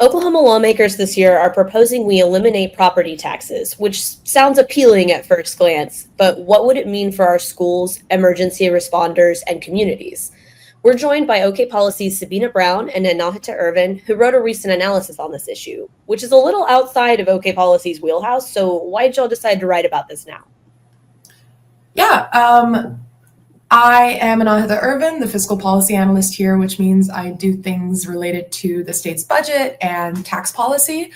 Oklahoma lawmakers this year are proposing we eliminate property taxes, which sounds appealing at first glance, but what would it mean for our schools, emergency responders, and communities? We're joined by OK Policy's Sabina Brown and Anahita Irvin, who wrote a recent analysis on this issue, which is a little outside of OK Policy's wheelhouse, so why did y'all decide to write about this now? Yeah, I am Anahita Irvin, the fiscal policy analyst here, which means I do things related to the state's budget and tax policy.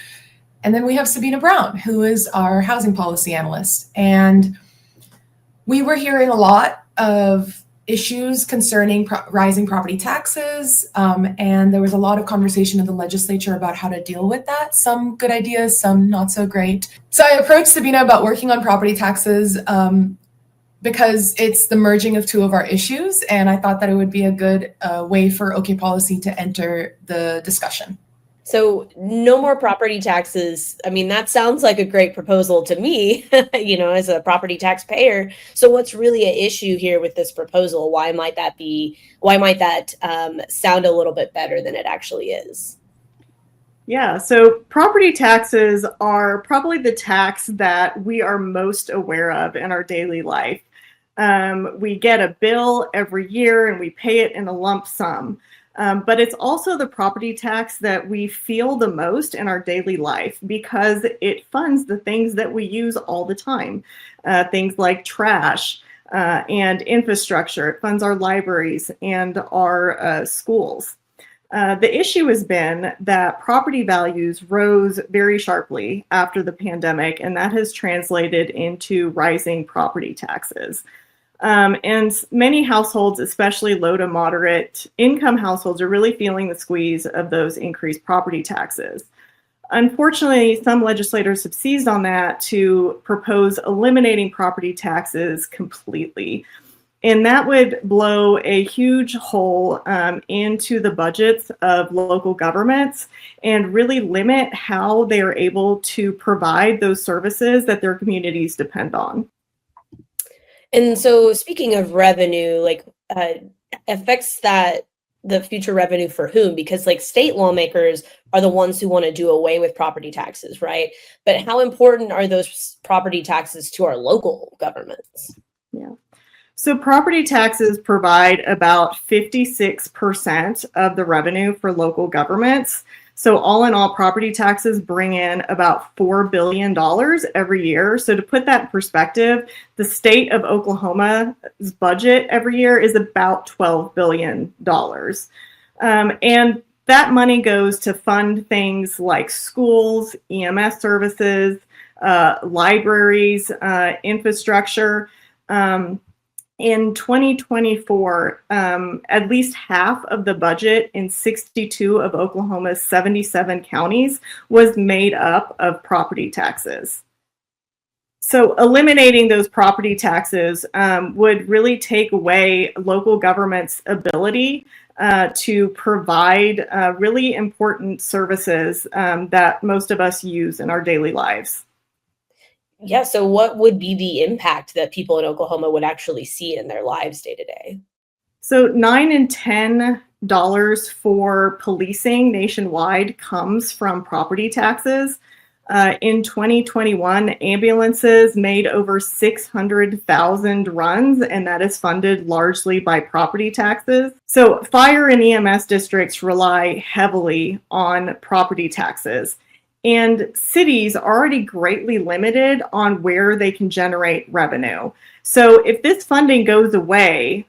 And then we have Sabina Brown, who is our housing policy analyst. And we were hearing a lot of issues concerning rising property taxes. And there was a lot of conversation in the legislature about how to deal with that. Some good ideas, some not so great. So I approached Sabina about working on property taxes because it's the merging of two of our issues. And I thought that it would be a good way for OK Policy to enter the discussion. So no more property taxes. I mean, that sounds like a great proposal to me, as a property taxpayer. So what's really an issue here with this proposal? Why might that sound a little bit better than it actually is? Yeah, so property taxes are probably the tax that we are most aware of in our daily life. We get a bill every year and we pay it in a lump sum. But it's also the property tax that we feel the most in our daily life because it funds the things that we use all the time. Things like trash and infrastructure. It funds our libraries and our schools. The issue has been that property values rose very sharply after the pandemic, and that has translated into rising property taxes. And many households, especially low to moderate income households, are really feeling the squeeze of those increased property taxes. Unfortunately, some legislators have seized on that to propose eliminating property taxes completely. And that would blow a huge hole into the budgets of local governments and really limit how they are able to provide those services that their communities depend on. And so speaking of revenue, affects that the future revenue for whom? Because state lawmakers are the ones who want to do away with property taxes, right? But how important are those property taxes to our local governments? Yeah. So property taxes provide about 56% of the revenue for local governments. So all in all, property taxes bring in about $4 billion every year. So to put that in perspective, the state of Oklahoma's budget every year is about $12 billion. And that money goes to fund things like schools, EMS services, libraries, infrastructure. In 2024, at least half of the budget in 62 of Oklahoma's 77 counties was made up of property taxes. So eliminating those property taxes would really take away local government's ability to provide really important services that most of us use in our daily lives. Yeah, so what would be the impact that people in Oklahoma would actually see in their lives day to day? So $9 and $10 for policing nationwide comes from property taxes. In 2021, ambulances made over 600,000 runs, and that is funded largely by property taxes. So fire and EMS districts rely heavily on property taxes. And cities are already greatly limited on where they can generate revenue. So if this funding goes away,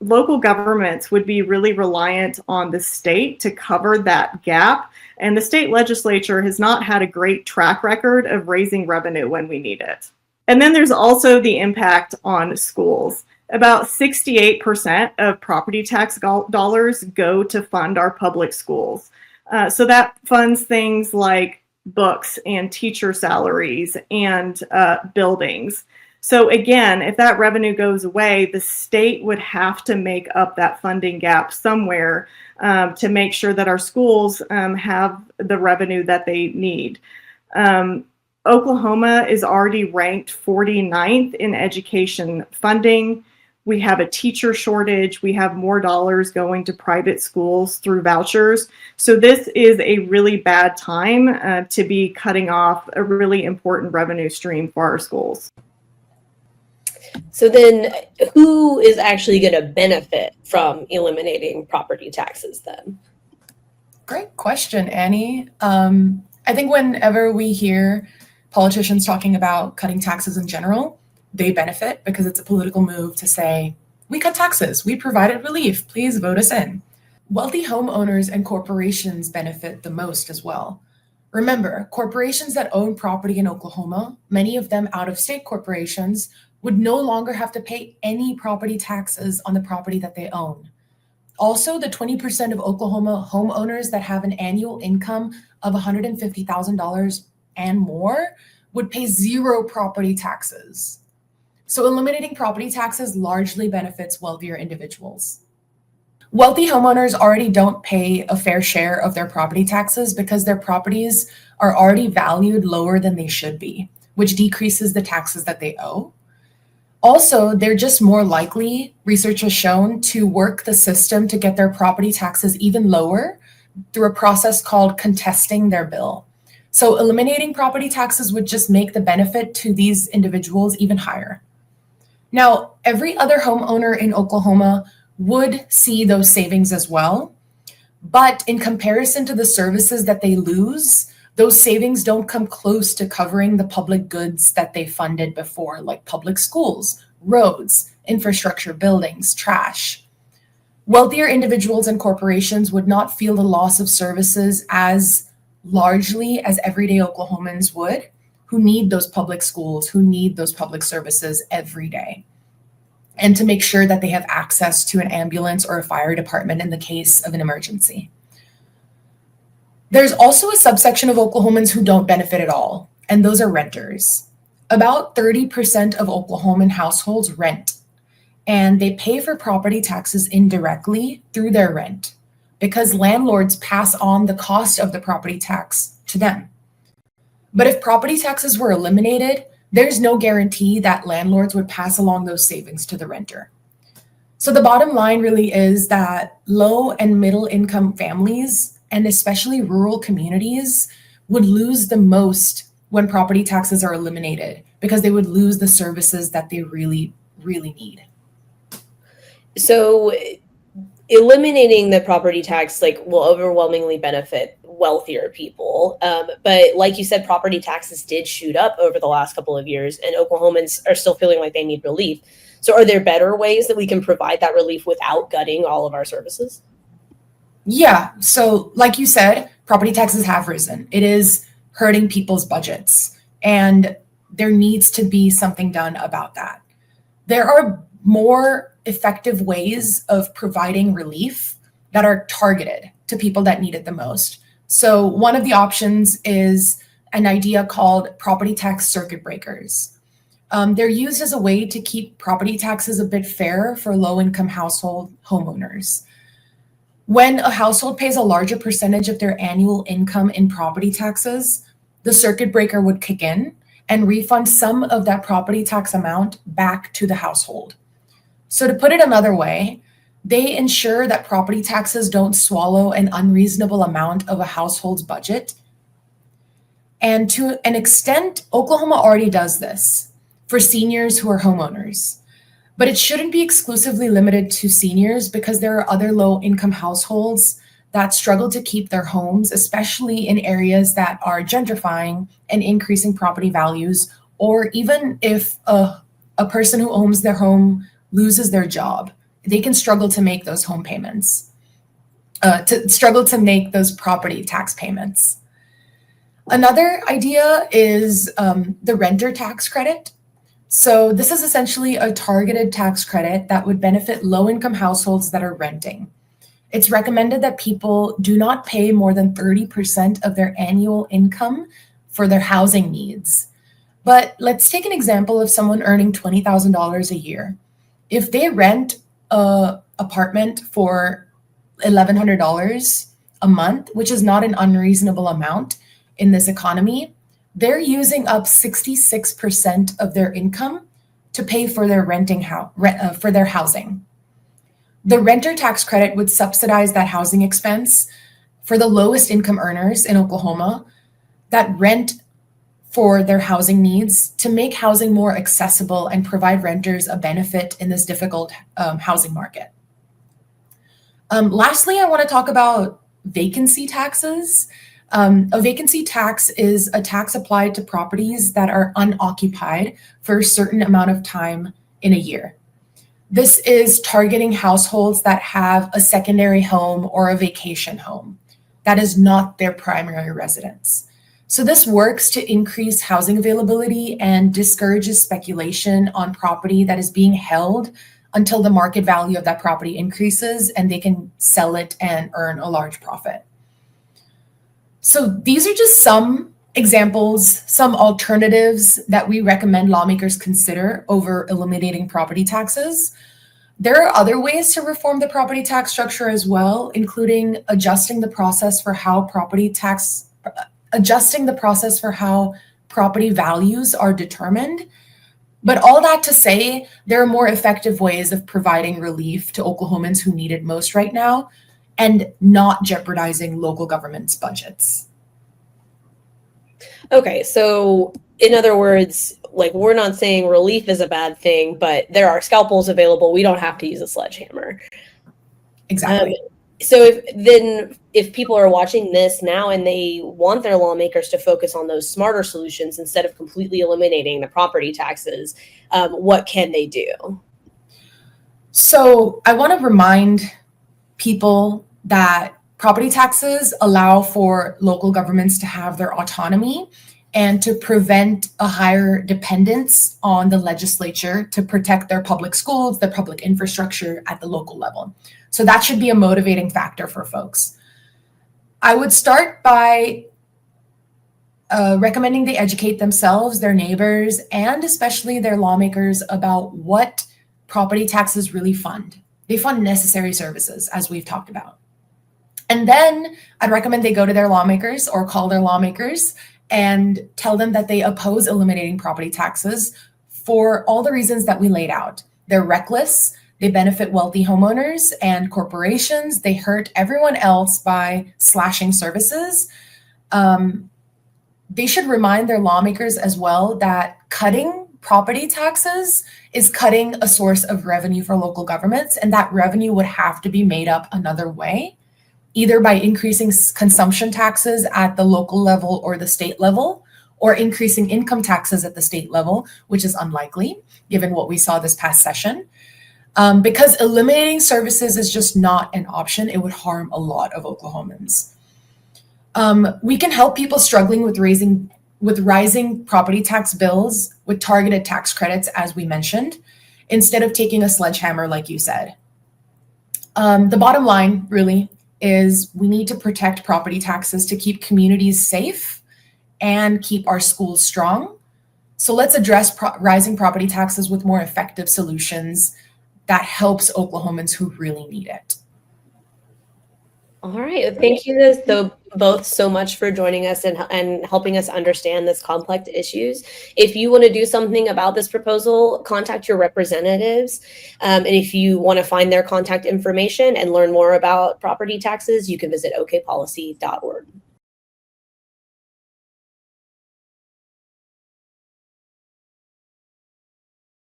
local governments would be really reliant on the state to cover that gap. And the state legislature has not had a great track record of raising revenue when we need it. And then there's also the impact on schools. About 68% of property tax dollars go to fund our public schools. So that funds things like books and teacher salaries and buildings. So again, if that revenue goes away, the state would have to make up that funding gap somewhere to make sure that our schools have the revenue that they need. Oklahoma is already ranked 49th in education funding. We have a teacher shortage. We have more dollars going to private schools through vouchers. So this is a really bad time to be cutting off a really important revenue stream for our schools. So then who is actually going to benefit from eliminating property taxes then? Great question, Annie. I think whenever we hear politicians talking about cutting taxes in general, they benefit because it's a political move to say, we cut taxes, we provided relief, please vote us in. Wealthy homeowners and corporations benefit the most as well. Remember, corporations that own property in Oklahoma, many of them out-of-state corporations, would no longer have to pay any property taxes on the property that they own. Also, the 20% of Oklahoma homeowners that have an annual income of $150,000 and more would pay zero property taxes. So eliminating property taxes largely benefits wealthier individuals. Wealthy homeowners already don't pay a fair share of their property taxes because their properties are already valued lower than they should be, which decreases the taxes that they owe. Also, they're just more likely, research has shown, to work the system to get their property taxes even lower through a process called contesting their bill. So eliminating property taxes would just make the benefit to these individuals even higher. Now, every other homeowner in Oklahoma would see those savings as well, but in comparison to the services that they lose, those savings don't come close to covering the public goods that they funded before, like public schools, roads, infrastructure, buildings, trash. Wealthier individuals and corporations would not feel the loss of services as largely as everyday Oklahomans would, who need those public schools, who need those public services every day, and to make sure that they have access to an ambulance or a fire department in the case of an emergency. There's also a subsection of Oklahomans who don't benefit at all, and those are renters. About 30% of Oklahoman households rent, and they pay for property taxes indirectly through their rent because landlords pass on the cost of the property tax to them. But if property taxes were eliminated, there's no guarantee that landlords would pass along those savings to the renter. So the bottom line really is that low and middle income families, and especially rural communities, would lose the most when property taxes are eliminated because they would lose the services that they really, really need. So eliminating the property tax will overwhelmingly benefit wealthier people. But like you said, property taxes did shoot up over the last couple of years, and Oklahomans are still feeling like they need relief. So are there better ways that we can provide that relief without gutting all of our services? Yeah, so like you said, property taxes have risen. It is hurting people's budgets, and there needs to be something done about that. There are more effective ways of providing relief that are targeted to people that need it the most. So one of the options is an idea called property tax circuit breakers. They're used as a way to keep property taxes a bit fairer for low-income household homeowners. When a household pays a larger percentage of their annual income in property taxes, the circuit breaker would kick in and refund some of that property tax amount back to the household. So to put it another way, they ensure that property taxes don't swallow an unreasonable amount of a household's budget. And to an extent, Oklahoma already does this for seniors who are homeowners. But it shouldn't be exclusively limited to seniors because there are other low-income households that struggle to keep their homes, especially in areas that are gentrifying and increasing property values, or even if a person who owns their home loses their job, they can struggle to make those home payments, to make those property tax payments. Another idea is the renter tax credit. So this is essentially a targeted tax credit that would benefit low-income households that are renting. It's recommended that people do not pay more than 30% of their annual income for their housing needs. But let's take an example of someone earning $20,000 a year. If they rent an apartment for $1,100 a month, which is not an unreasonable amount in this economy, they're using up 66% of their income to pay for their for their housing. The renter tax credit would subsidize that housing expense for the lowest income earners in Oklahoma that rent for their housing needs to make housing more accessible and provide renters a benefit in this difficult housing market. Lastly, I want to talk about vacancy taxes. A vacancy tax is a tax applied to properties that are unoccupied for a certain amount of time in a year. This is targeting households that have a secondary home or a vacation home that is not their primary residence. So this works to increase housing availability and discourages speculation on property that is being held until the market value of that property increases and they can sell it and earn a large profit. So these are just some examples, some alternatives that we recommend lawmakers consider over eliminating property taxes. There are other ways to reform the property tax structure as well, including adjusting the process for how property values are determined. But all that to say, there are more effective ways of providing relief to Oklahomans who need it most right now and not jeopardizing local government's budgets. Okay, so in other words, like, we're not saying relief is a bad thing, but there are scalpels available. We don't have to use a sledgehammer. Exactly. So if people are watching this now and they want their lawmakers to focus on those smarter solutions instead of completely eliminating the property taxes, what can they do? So I want to remind people that property taxes allow for local governments to have their autonomy and to prevent a higher dependence on the legislature to protect their public schools, their public infrastructure at the local level. So that should be a motivating factor for folks. I would start by recommending they educate themselves, their neighbors, and especially their lawmakers about what property taxes really fund. They fund necessary services, as we've talked about. And then I'd recommend they go to their lawmakers or call their lawmakers and tell them that they oppose eliminating property taxes for all the reasons that we laid out. They're reckless, they benefit wealthy homeowners and corporations, they hurt everyone else by slashing services. They should remind their lawmakers as well that cutting property taxes is cutting a source of revenue for local governments, and that revenue would have to be made up another way, either by increasing consumption taxes at the local level or the state level, or increasing income taxes at the state level, which is unlikely given what we saw this past session. Because eliminating services is just not an option. It would harm a lot of Oklahomans. We can help people struggling with rising property tax bills with targeted tax credits, as we mentioned, instead of taking a sledgehammer, like you said. The bottom line, really, is we need to protect property taxes to keep communities safe and keep our schools strong. So let's address rising property taxes with more effective solutions that helps Oklahomans who really need it. All right. Thank you guys both so much for joining us and helping us understand this complex issues. If you want to do something about this proposal, contact your representatives. And if you want to find their contact information and learn more about property taxes, you can visit okpolicy.org.